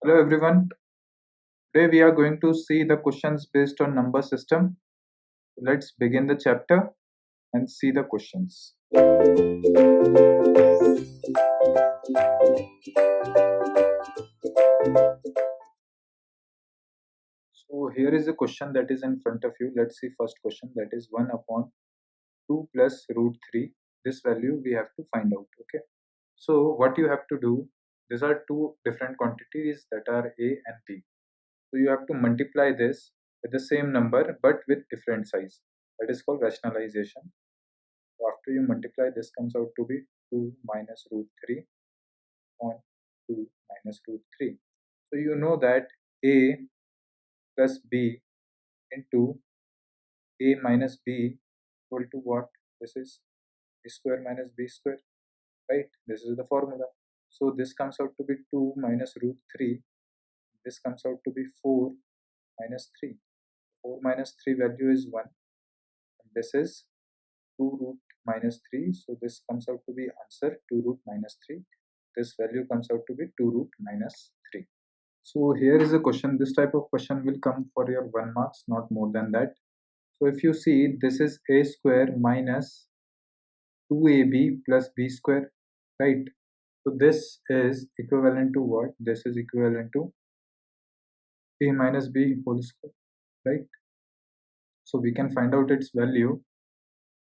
Hello everyone. Today we are going to see the questions based on number system. Let's begin the chapter and see the questions. So here is a question that is in front of you. Let's see first question, that is 1 upon 2 plus root 3. This value we have to find out. Okay. So what you have to do, these are two different quantities that are A and B. So you have to multiply this with the same number but with different size. That is called rationalization. So after you multiply, this comes out to be 2 minus root 3 on 2 minus root 3. So you know that A plus B into A minus B equal to what? This is A square minus B square, right? This is the formula. So this comes out to be 2 minus root 3. This comes out to be 4 minus 3. 4 minus 3 value is 1. And this is 2 root minus 3. So this comes out to be answer 2 root minus 3. This value comes out to be 2 root minus 3. So here is a question. This type of question will come for your 1 marks, not more than that. So if you see, this is a square minus 2ab plus b square, right? So this is equivalent to what? This is equivalent to a minus b whole square, right? So we can find out its value,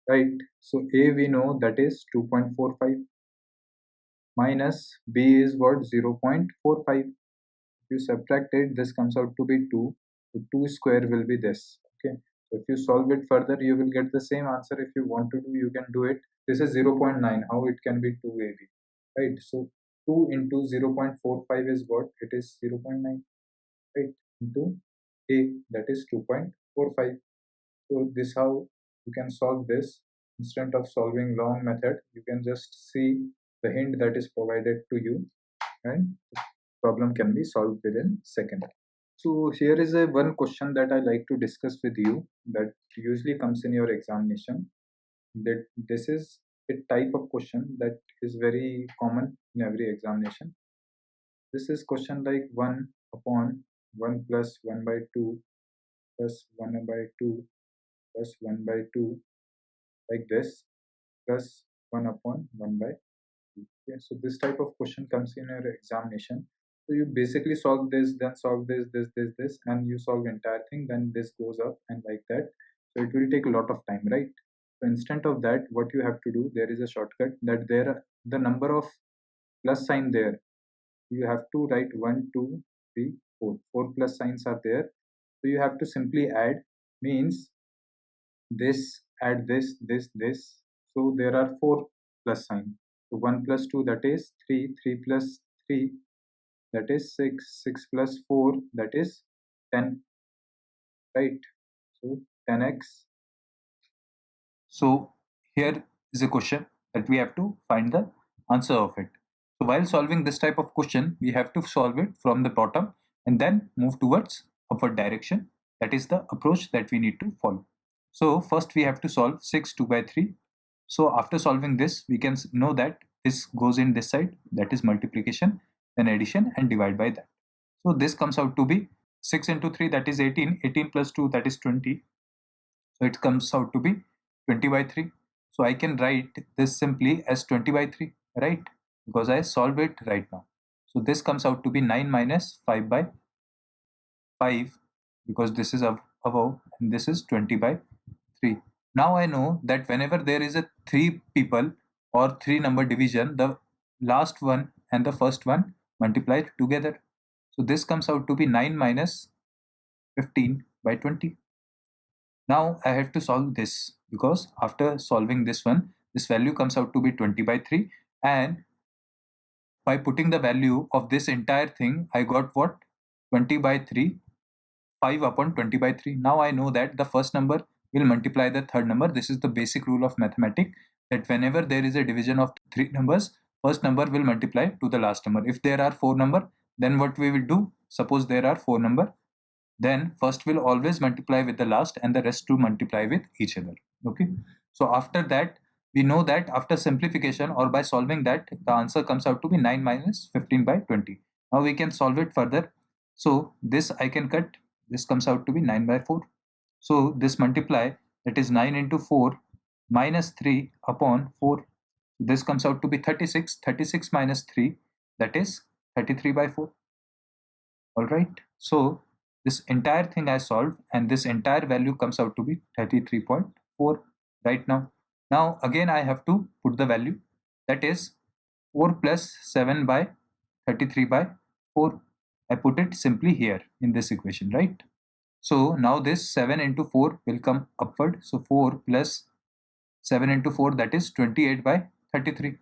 right? So a we know that is 2.45 minus b is what? 0.45. If you subtract it, this comes out to be 2. So 2 square will be this. Okay. So if you solve it further, you will get the same answer. If you want to do, you can do it. This is 0.9. How it can be 2ab? Right. So 2 into 0.45 is what? It is 0.9. Right. Into a, that is 2.45. So this how you can solve this. Instead of solving long method, you can just see the hint that is provided to you, and problem can be solved within second. So here is a one question that I like to discuss with you that usually comes in your examination. That this is a type of question that is very common in every examination. This is question like 1 upon 1 plus 1 by 2 plus 1 by 2 plus 1 by 2, like this, plus 1 upon 1 by 2. Okay, so this type of question comes in your examination. So you basically solve this, then solve this, and you solve entire thing, then this goes up and like that. So it will take a lot of time, right? So instead of that, what you have to do, there is a shortcut that there are the number of plus sign there. You have to write 1, 2, 3, 4. 4 plus signs are there. So you have to simply add, means this, add this. So there are 4 plus sign. So 1 plus 2, that is 3, 3 plus 3, that is 6, 6 plus 4, that is 10, right? So 10x. So here is a question that we have to find the answer of it. So while solving this type of question, we have to solve it from the bottom and then move towards upward direction. That is the approach that we need to follow. So first we have to solve 6 2 by 3. So after solving this, we can know that this goes in this side, that is multiplication, then addition and divide by that. So this comes out to be 6 into 3, that is 18, 18 plus 2, that is 20. So it comes out to be 20 by 3. So I can write this simply as 20 by 3, right? Because I solved it right now. So this comes out to be 9 minus 5 by 5, because this is above and this is 20 by 3. Now I know that whenever there is a 3 people or 3 number division, the last one and the first one multiply together. So this comes out to be 9 minus 15 by 20. Now I have to solve this, because after solving this one, this value comes out to be 20 by 3, and by putting the value of this entire thing, I got what? 20 by 3, 5 upon 20 by 3. Now I know that the first number will multiply the third number. This is the basic rule of mathematics, that whenever there is a division of 3 numbers, first number will multiply to the last number. If there are 4 number, then what we will do? Suppose there are 4 number, then first will always multiply with the last and the rest to multiply with each other. Okay, so after that, we know that after simplification or by solving that, the answer comes out to be 9 minus 15 by 20. Now we can solve it further. So this I can cut. This comes out to be 9 by 4. So this multiply, that is 9 into 4 minus 3 upon 4. This comes out to be 36. 36 minus 3, that is 33 by 4. Alright. So this entire thing I solved, and this entire value comes out to be 33.4 right now. Now again I have to put the value, that is 4 plus 7 by 33 by 4. I put it simply here in this equation, right? So now this 7 into 4 will come upward. So 4 plus 7 into 4, that is 28 by 33.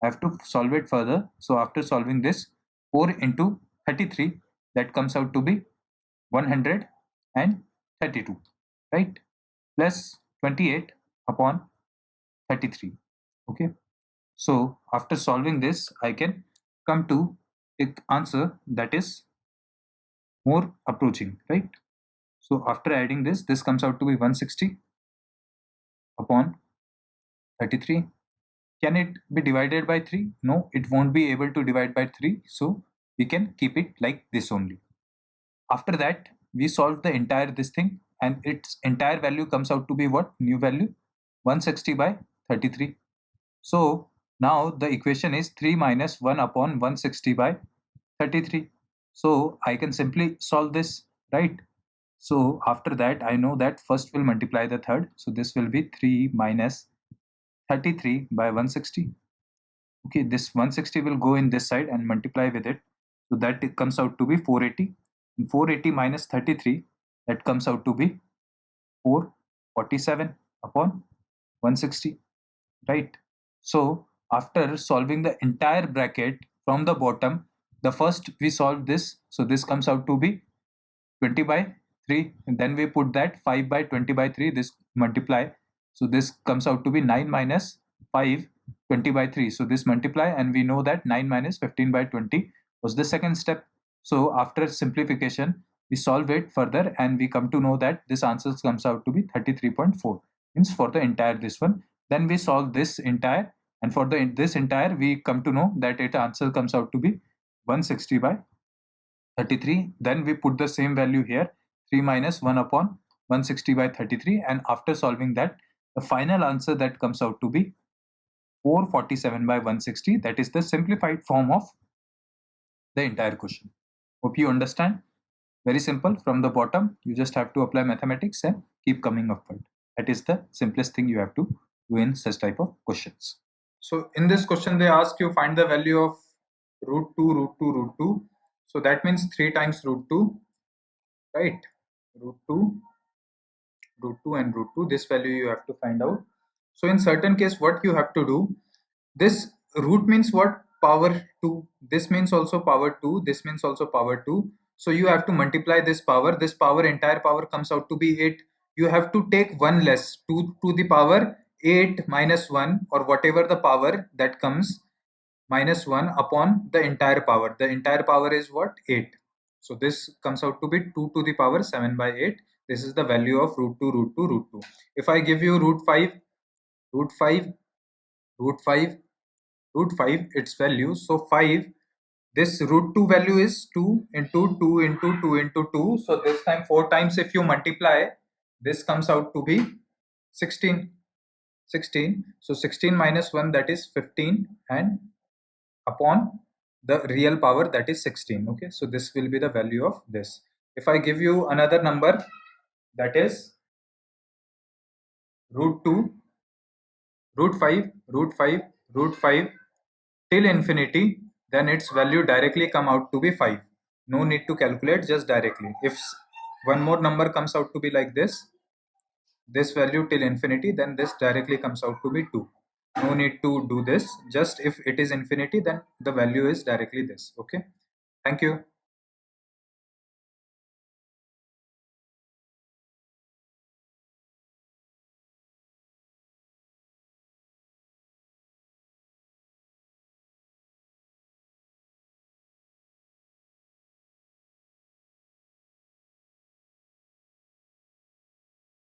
I have to solve it further. So after solving this, 4 into 33, that comes out to be 132, right? Plus 28 upon 33. Okay. So after solving this, I can come to an answer that is more approaching, right? So after adding this, this comes out to be 160 upon 33. Can it be divided by 3? No, it won't be able to divide by 3. So we can keep it like this only. After that, we solve the entire this thing, and its entire value comes out to be what? New value 160 by 33. So now the equation is 3 minus 1 upon 160 by 33. So I can simply solve this, right? So after that, I know that first will multiply the third. So this will be 3 minus 33 by 160. Okay, this 160 will go in this side and multiply with it. So that it comes out to be 480. And 480 minus 33, that comes out to be 447 upon 160, right? So after solving the entire bracket from the bottom, the first we solve this. So this comes out to be 20 by 3, and then we put that 5 by 20 by 3, this multiply. So this comes out to be 9 minus 5 20 by 3. So this multiply, and we know that 9 minus 15 by 20 was the second step. So after simplification, we solve it further and we come to know that this answer comes out to be 33.4, means for the entire this one. Then we solve this entire, and for the this entire we come to know that it answer comes out to be 160 by 33. Then we put the same value here, 3 minus 1 upon 160 by 33, and after solving that, the final answer that comes out to be 447 by 160. That is the simplified form of the entire question. Hope you understand. Very simple. From the bottom, you just have to apply mathematics and keep coming upward. That is the simplest thing you have to do in such type of questions. So in this question, they ask you find the value of root 2, root 2, root 2. So that means 3 times root 2, right? Root 2, root 2 and root 2. This value you have to find out. So in certain case, what you have to do, this root means what? Power 2. This means also power 2. This means also power 2. So you have to multiply this power. This power, entire power comes out to be 8. You have to take 1 less, 2 to the power 8 minus 1, or whatever the power that comes, minus 1 upon the entire power. The entire power is what? 8. So this comes out to be 2 to the power 7 by 8. This is the value of root 2, root 2, root 2. If I give you root 5, root 5, root 5, root 5, its value. So 5, this root 2 value is 2 into 2 into 2 into 2. So this time 4 times if you multiply, this comes out to be 16. 16. So 16 minus 1, that is 15, and upon the real power, that is 16. Okay, so this will be the value of this. If I give you another number, that is root 2, root 5, root 5, root 5 till infinity, then its value directly come out to be 5. No need to calculate, just directly. If one more number comes out to be like this value till infinity, then this directly comes out to be 2. No need to do this. Just if it is infinity, then the value is directly this. Okay, thank you.